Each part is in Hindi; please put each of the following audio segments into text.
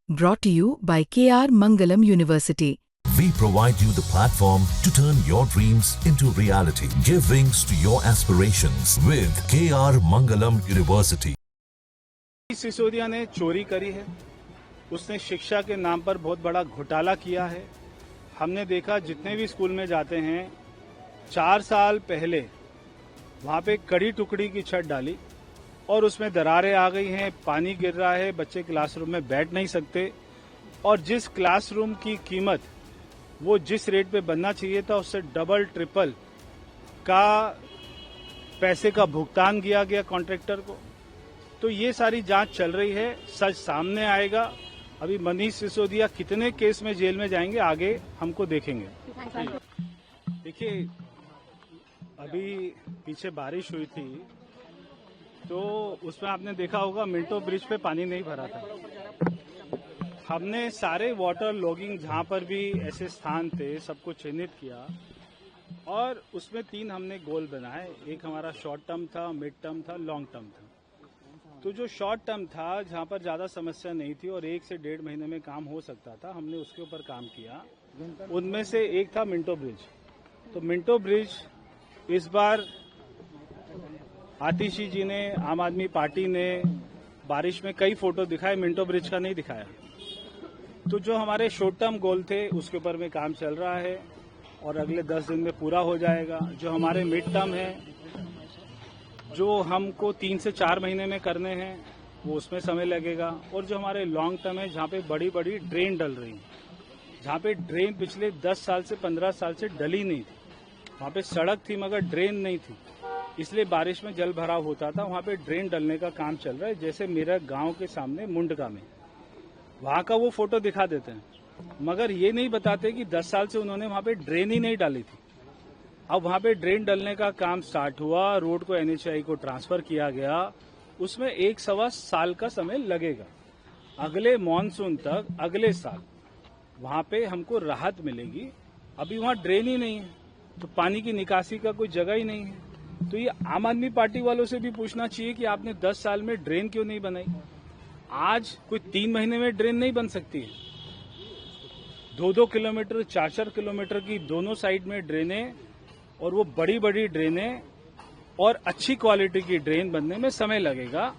Brought to you by KR Mangalam University. We provide you the platform to turn your dreams into reality. Give wings to your aspirations with KR Mangalam University. Sisodia ने चोरी करी है, उसने शिक्षा के नाम पर बहुत बड़ा घोटाला किया है। हमने देखा जितने भी स्कूल में जाते हैं, 4 साल पहले वहाँ पे कड़ी टुकड़ी की छत डाली और उसमें दरारें आ गई हैं, पानी गिर रहा है, बच्चे क्लासरूम में बैठ नहीं सकते और जिस क्लासरूम की कीमत वो जिस रेट पे बनना चाहिए था उससे डबल ट्रिपल का पैसे का भुगतान किया गया कॉन्ट्रैक्टर को। तो ये सारी जांच चल रही है, सच सामने आएगा। अभी मनीष सिसोदिया कितने केस में जेल में जाएंगे आगे हमको देखेंगे। देखिए, अभी पीछे बारिश हुई थी तो उसमें आपने देखा होगा मिंटो ब्रिज पे पानी नहीं भरा था। हमने सारे वाटर लॉगिंग जहां पर भी ऐसे स्थान थे सबको चिन्हित किया और उसमें 3 हमने गोल बनाए। एक हमारा शॉर्ट टर्म था, मिड टर्म था, लॉन्ग टर्म था। तो जो शॉर्ट टर्म था जहां पर ज्यादा समस्या नहीं थी और 1 से 1.5 महीने में काम हो सकता था, हमने उसके ऊपर काम किया। उनमें से एक था मिंटो ब्रिज। तो मिंटो ब्रिज इस बार आतिशी जी ने, आम आदमी पार्टी ने बारिश में कई फोटो दिखाए, मिंटो ब्रिज का नहीं दिखाया। तो जो हमारे शॉर्ट टर्म गोल थे उसके ऊपर में काम चल रहा है और अगले 10 दिन में पूरा हो जाएगा। जो हमारे मिड टर्म है, जो हमको 3 से 4 महीने में करने हैं, वो उसमें समय लगेगा। और जो हमारे लॉन्ग टर्म है, जहाँ पे बड़ी बड़ी ड्रेन डल रही है, जहाँ पे ड्रेन पिछले 10 साल से 15 साल से डली नहीं थी, वहाँ पे सड़क थी मगर ड्रेन नहीं थी, इसलिए बारिश में जल भराव होता था। वहाँ पे ड्रेन डलने का काम चल रहा है। जैसे मेरा गांव के सामने मुंडका में, वहाँ का वो फोटो दिखा देते हैं मगर ये नहीं बताते कि 10 साल से उन्होंने वहाँ पे ड्रेन ही नहीं डाली थी। अब वहाँ पे ड्रेन डलने का काम स्टार्ट हुआ, रोड को NHAI को ट्रांसफर किया गया, उसमें 1-1.25 साल का समय लगेगा। अगले मॉनसून तक, अगले साल वहाँ पे हमको राहत मिलेगी। अभी वहाँ ड्रेन ही नहीं है तो पानी की निकासी का कोई जगह ही नहीं है। तो ये आम आदमी पार्टी वालों से भी पूछना चाहिए कि आपने 10 साल में ड्रेन क्यों नहीं बनाई। आज कोई 3 महीने में ड्रेन नहीं बन सकती है। 2-2 किलोमीटर, 4-4 किलोमीटर की दोनों साइड में ड्रेनें और वो बड़ी बड़ी ड्रेनें और अच्छी क्वालिटी की ड्रेन बनने में समय लगेगा।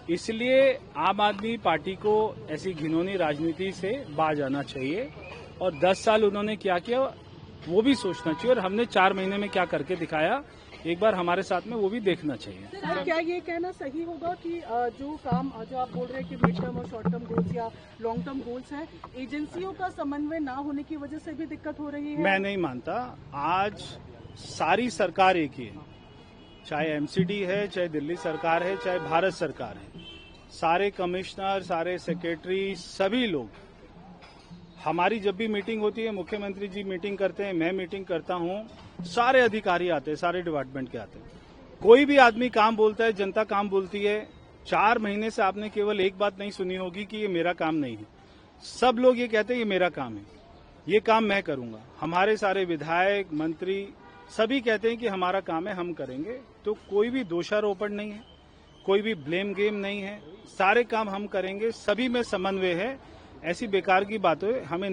इसलिए आम आदमी पार्टी को ऐसी घिनौनी राजनीति से बाज आना चाहिए और 10 साल उन्होंने क्या किया वो भी सोचना चाहिए और हमने 4 महीने में क्या करके दिखाया, एक बार हमारे साथ में वो भी देखना चाहिए। सर, क्या ये कहना सही होगा कि जो आप बोल रहे हैं कि मिड टर्म और शॉर्ट टर्म गोल्स या लॉन्ग टर्म गोल्स हैं, एजेंसियों का समन्वय ना होने की वजह से भी दिक्कत हो रही है? मैं नहीं मानता। आज सारी सरकार एक ही है, चाहे MCD है, चाहे दिल्ली सरकार है, चाहे भारत सरकार है। सारे कमिश्नर, सारे सेक्रेटरी, सभी लोग, हमारी जब भी मीटिंग होती है, मुख्यमंत्री जी मीटिंग करते हैं, मैं मीटिंग करता हूं, सारे अधिकारी आते हैं, सारे डिपार्टमेंट के आते हैं। कोई भी आदमी काम बोलता है, जनता काम बोलती है। 4 महीने से आपने केवल एक बात नहीं सुनी होगी कि ये मेरा काम नहीं है। सब लोग ये कहते हैं ये मेरा काम है, ये काम मैं करूंगा। हमारे सारे विधायक, मंत्री सभी कहते हैं कि हमारा काम है, हम करेंगे। तो कोई भी दोषारोपण नहीं है, कोई भी ब्लेम गेम नहीं है, सारे काम हम करेंगे, सभी में समन्वय है। ऐसी बेकार की बातें हमें